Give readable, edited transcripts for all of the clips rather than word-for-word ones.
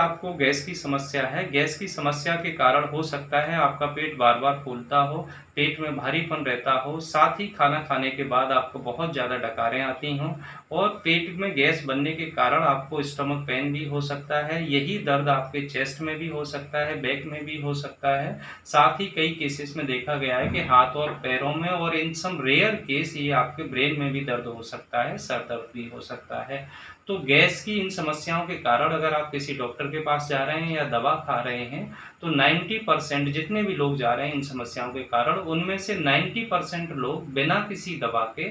आपको गैस की समस्या है। गैस की समस्या के कारण हो सकता है आपका पेट बार-बार फूलता हो, पेट में भारीपन रहता हो, साथ ही खाना खाने के बाद आपको बहुत ज़्यादा डकारें आती हों और पेट में गैस बनने के कारण आपको स्टमक पेन भी हो सकता है। यही दर्द आपके चेस्ट में भी हो सकता है, बैक में भी हो सकता है। साथ ही कई केसेस में देखा गया है कि हाथ और पैरों में और इन सम रेयर केस ये आपके ब्रेन में भी दर्द हो सकता है, सर दर्द भी हो सकता है। तो गैस की इन समस्याओं के कारण अगर आप किसी डॉक्टर के पास जा रहे हैं या दवा खा रहे हैं, तो 90% जितने भी लोग जा रहे हैं इन समस्याओं के कारण, उनमें से 90% लोग बिना किसी दवा के,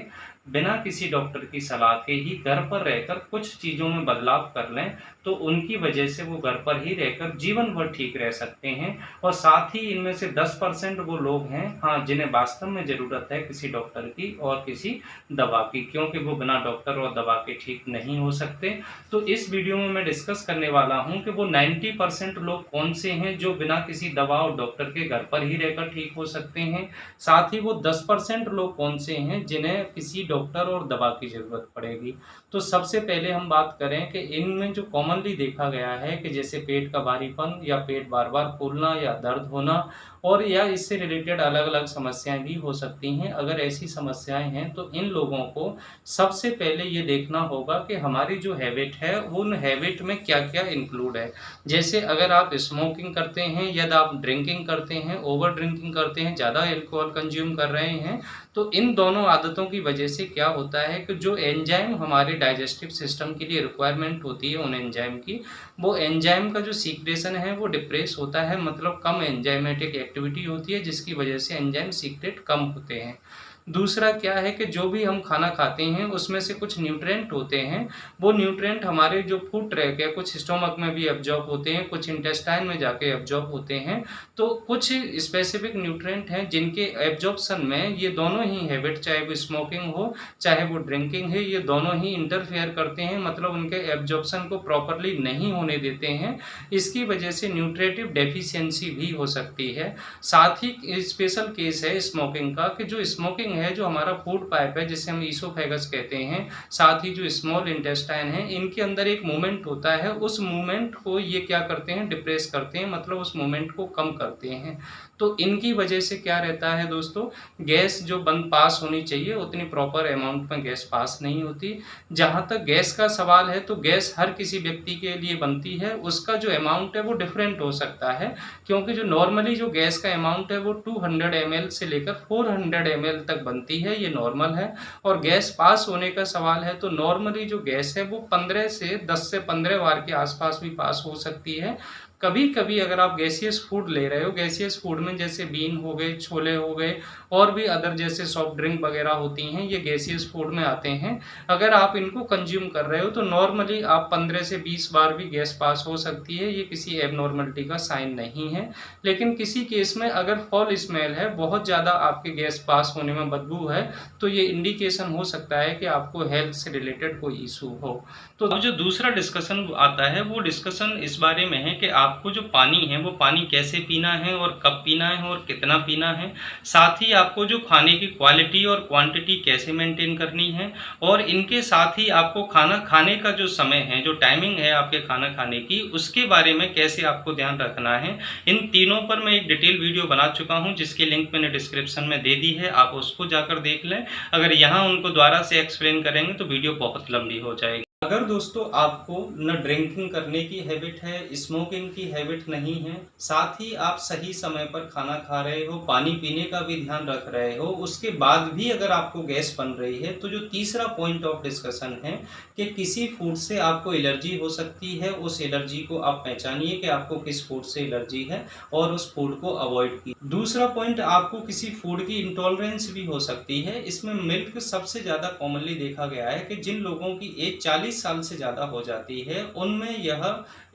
बिना किसी डॉक्टर की सलाह के ही घर पर रहकर कुछ चीज़ों में बदलाव कर लें, तो उनकी वजह से वो घर पर ही रहकर जीवन भर ठीक रह सकते हैं। और साथ ही इनमें से 10% वो लोग हैं, हाँ, जिन्हें वास्तव में ज़रूरत है किसी डॉक्टर की और किसी दवा की, क्योंकि वो बिना डॉक्टर और दवा के ठीक नहीं हो सकते। तो इस वीडियो में मैं डिस्कस करने वाला हूं कि वो 90% लोग कौन से हैं जो बिना किसी दवा और डॉक्टर के घर पर ही रहकर ठीक हो सकते हैं। साथ ही वो 10% लोग कौन से हैं जिन्हें किसी डॉक्टर और दवा की ज़रूरत पड़ेगी। तो सबसे पहले हम बात करें कि इनमें जो कॉमनली देखा गया है कि जैसे पेट का भारीपन या पेट बार-बार फूलना या दर्द होना और या इससे रिलेटेड अलग-अलग समस्याएँ भी हो सकती हैं। अगर ऐसी समस्याएँ हैं तो इन लोगों को सबसे पहले ये देखना होगा कि हमारी जो हैबिट है, उन हैबिट में क्या-क्या इंक्लूड है। जैसे अगर आप स्मोकिंग करते हैं, यदि आप ड्रिंकिंग करते हैं, ओवर ड्रिंकिंग करते हैं, ज़्यादा अल्कोहल कंज़्यूम कर रहे हैं, तो इन दोनों आदतों की वजह से क्या होता है कि जो एंजाइम हमारे डाइजेस्टिव सिस्टम के लिए रिक्वायरमेंट होती है उन एंजाइम की, वो एंजाइम का जो सीक्रेशन है वो डिप्रेस होता है, मतलब कम एंजाइमेटिक एक्टिविटी होती है जिसकी वजह से एंजाइम सीक्रेट कम होते हैं। दूसरा क्या है कि जो भी हम खाना खाते हैं उसमें से कुछ न्यूट्रिएंट होते हैं, वो न्यूट्रिएंट हमारे जो फूड ट्रैक है, कुछ स्टमक में भी एब्ज़ॉर्ब होते हैं, कुछ इंटेस्टाइन में जाके एब्ज़ॉर्ब होते हैं। तो कुछ स्पेसिफिक न्यूट्रिएंट हैं जिनके एब्ज़ॉर्प्शन में ये दोनों ही हैबिट, चाहे वो स्मोकिंग हो, चाहे वो ड्रिंकिंग है, ये दोनों ही इंटरफेयर करते हैं, मतलब उनके एब्ज़ॉर्प्शन को प्रॉपर्ली नहीं होने देते हैं। इसकी वजह से न्यूट्रिटिव डेफिशिएंसी भी हो सकती है। साथ ही स्पेशल केस है स्मोकिंग का कि जो स्मोकिंग है, जो हमारा फूड पाइप है जिसे हम ईसोफेगस कहते हैं, साथ ही जो स्मॉल इंटेस्टाइन है, इनके अंदर एक मूवमेंट होता है, उस मूवमेंट को ये क्या करते हैं, डिप्रेस करते हैं, मतलब उस मूवमेंट को कम करते हैं। तो इनकी वजह से क्या रहता है दोस्तों, गैस जो पास होनी चाहिए उतनी प्रॉपर अमाउंट में गैस पास नहीं होती। जहाँ तक गैस का सवाल है तो गैस हर किसी व्यक्ति के लिए बनती है, उसका जो अमाउंट है वो डिफरेंट हो सकता है, क्योंकि जो नॉर्मली जो गैस का अमाउंट है वो 200 ml से लेकर 400 ml तक बनती है, ये नॉर्मल है। और गैस पास होने का सवाल है तो नॉर्मली जो गैस है वो 10 से 15 बार के आसपास भी पास हो सकती है। कभी-कभी अगर आप गैसियस फूड ले रहे हो, गैसियस फूड में जैसे बीन हो गए, छोले हो गए और भी अदर जैसे सॉफ्ट ड्रिंक वगैरह होती हैं, ये गैसियस फूड में आते हैं। अगर आप इनको कंज़्यूम कर रहे हो तो नॉर्मली आप 15 से 20 बार भी गैस पास हो सकती है, ये किसी एबनॉर्मलिटी का साइन नहीं है। लेकिन किसी केस में अगर फॉल स्मेल है, बहुत ज़्यादा आपके गैस पास होने में बदबू है, तो ये इंडिकेशन हो सकता है कि आपको हेल्थ से रिलेटेड कोई इशू हो। तो अब जो दूसरा डिस्कशन आता है वो डिस्कशन इस बारे में है कि आपको जो पानी है वो पानी कैसे पीना है और कब पीना है और कितना पीना है। साथ ही आपको जो खाने की क्वालिटी और क्वांटिटी कैसे मेंटेन करनी है, और इनके साथ ही आपको खाना खाने का जो समय है, जो टाइमिंग है आपके खाना खाने की, उसके बारे में कैसे आपको ध्यान रखना है। इन तीनों पर मैं एक डिटेल वीडियो बना चुका हूं जिसकी लिंक मैंने डिस्क्रिप्शन में दे दी है, आप उसको जाकर देख लें। अगर यहाँ उनको दोबारा से एक्सप्लेन करेंगे तो वीडियो बहुत लंबी हो जाएगी। अगर दोस्तों आपको न ड्रिंकिंग करने की हैबिट है, स्मोकिंग की हैबिट नहीं है, साथ ही आप सही समय पर खाना खा रहे हो, पानी पीने का भी ध्यान रख रहे हो, उसके बाद भी अगर आपको गैस बन रही है, तो जो तीसरा पॉइंट ऑफ डिस्कशन है कि किसी फूड से आपको एलर्जी हो सकती है, उस एलर्जी को आप पहचानिए कि आपको किस फूड से एलर्जी है और उस फूड को अवॉइड कीजिए। दूसरा पॉइंट, आपको किसी फूड की इंटॉलरेंस भी हो सकती है। इसमें मिल्क सबसे ज़्यादा कॉमनली देखा गया है कि जिन लोगों की एज 40 साल से ज़्यादा हो जाती है उनमें यह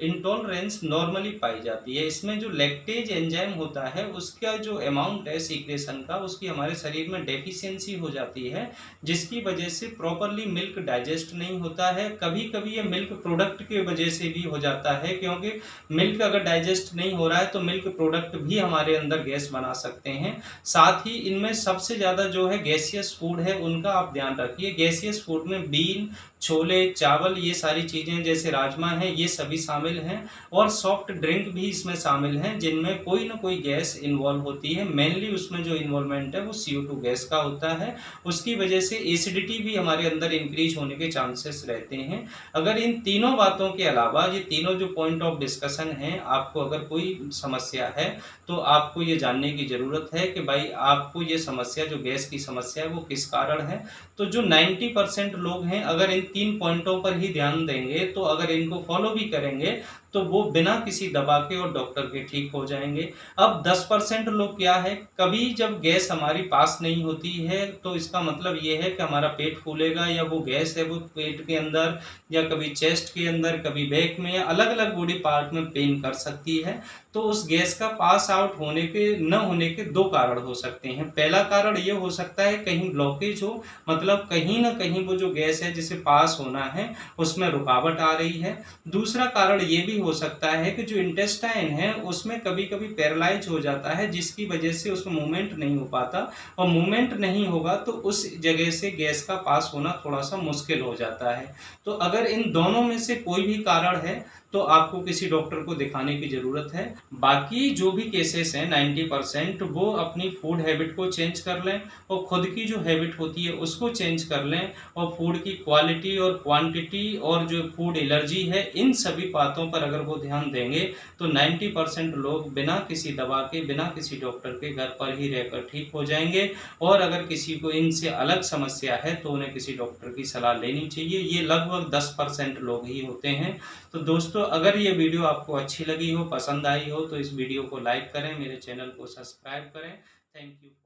इंटॉलरेंस नॉर्मली पाई जाती है। इसमें जो लैक्टेज एंजाइम होता है उसका जो अमाउंट है सीक्रेशन का, उसकी हमारे शरीर में डेफिशिएंसी हो जाती है, जिसकी वजह से प्रॉपरली मिल्क डाइजेस्ट नहीं होता है। कभी-कभी ये मिल्क प्रोडक्ट की वजह से भी हो जाता है, क्योंकि मिल्क अगर डाइजेस्ट नहीं हो रहा है तो मिल्क प्रोडक्ट भी हमारे अंदर गैस बना सकते हैं। साथ ही इनमें सबसे ज़्यादा जो है गैसियस फूड है उनका आप ध्यान रखिए। गैसियस फूड में बीन, छोले, चावल ये सारी चीज़ें जैसे राजमा हैं ये सभी शामिल हैं और सॉफ्ट ड्रिंक भी इसमें शामिल हैं जिनमें कोई न कोई गैस इन्वॉल्व होती है। मेनली उसमें जो इन्वॉल्वमेंट है वो CO2 गैस का होता है। उसकी वजह से एसिडिटी भी हमारे अंदर इंक्रीज़ होने के चांसेस रहते हैं। अगर इन तीनों बातों के अलावा ये तीनों जो पॉइंट ऑफ डिस्कशन हैं, आपको अगर कोई समस्या है तो आपको ये जानने की ज़रूरत है कि भाई आपको ये समस्या जो गैस की समस्या है वो किस कारण है। तो जो 90% लोग हैं अगर इन 3 पॉइंटों पर ही ध्यान देंगे, तो अगर इनको फॉलो भी करेंगे तो वो बिना किसी दवा के और डॉक्टर के ठीक हो जाएँगे। अब 10% लोग क्या है, कभी जब गैस हमारी पास नहीं होती है तो इसका मतलब ये है कि हमारा पेट फूलेगा या वो गैस है वो पेट के अंदर या कभी चेस्ट के अंदर, कभी बैक में या अलग-अलग बॉडी पार्ट में पेन कर सकती है। तो उस गैस का पास आउट होने के न होने के 2 कारण हो सकते हैं। पहला कारण ये हो सकता है कहीं ब्लॉकेज हो, मतलब कहीं न कहीं वो जो गैस है जिसे पास होना है उसमें रुकावट आ रही है। दूसरा कारण ये भी हो सकता है कि जो इंटेस्टाइन है उसमें कभी-कभी पैरालाइज़ हो जाता है जिसकी वजह से उसमें मूवमेंट नहीं हो पाता और मूवमेंट नहीं होगा तो उस जगह से गैस का पास होना थोड़ा-सा मुश्किल हो जाता है। तो अगर इन दोनों में से कोई भी कारण है तो आपको किसी डॉक्टर को दिखाने की ज़रूरत है। बाकी जो भी केसेस हैं 90% वो अपनी फूड हैबिट को चेंज कर लें और खुद की जो हैबिट होती है उसको चेंज कर लें और फूड की क्वालिटी और क्वांटिटी और जो फूड एलर्जी है इन सभी बातों पर अगर वो ध्यान देंगे तो 90% लोग बिना किसी दवा के, बिना किसी डॉक्टर के घर पर ही रहकर ठीक हो जाएँगे। और अगर किसी को इनसे अलग समस्या है तो उन्हें किसी डॉक्टर की सलाह लेनी चाहिए। ये लगभग 10% लोग ही होते हैं। तो दोस्तों अगर ये वीडियो आपको अच्छी लगी हो, पसंद आई हो तो इस वीडियो को लाइक करें, मेरे चैनल को सब्सक्राइब करें। Thank you.